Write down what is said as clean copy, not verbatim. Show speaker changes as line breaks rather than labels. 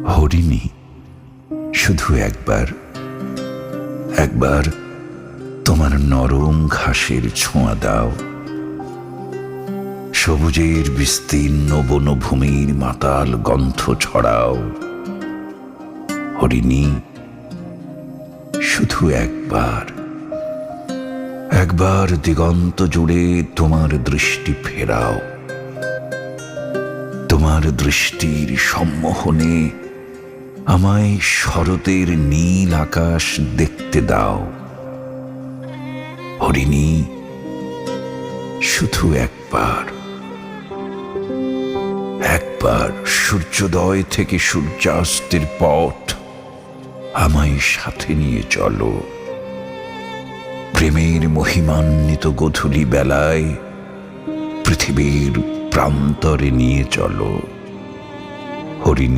হরিণী, শুধু একবার, একবার তোমার নরম ঘাসের ছোঁয়া দাও। সবুজের বিস্তীর্ণ বনভূমির মাতাল গন্ধ ছড়াও। হরিণী, শুধু একবার, একবার দিগন্ত জুড়ে তোমার দৃষ্টি ফেরাও। তোমার দৃষ্টির সম্মোহনে আমায় শরতের নীল আকাশ দেখতে দাও। হরিণী, শুধু একবার, একবার সূর্যোদয় থেকে সূর্যাস্তের পথ আমায় সাথে নিয়ে চলো। প্রেমের মহিমান্বিত গোধূলি বেলায় পৃথিবীর প্রান্তরে নিয়ে চলো। হরিণী।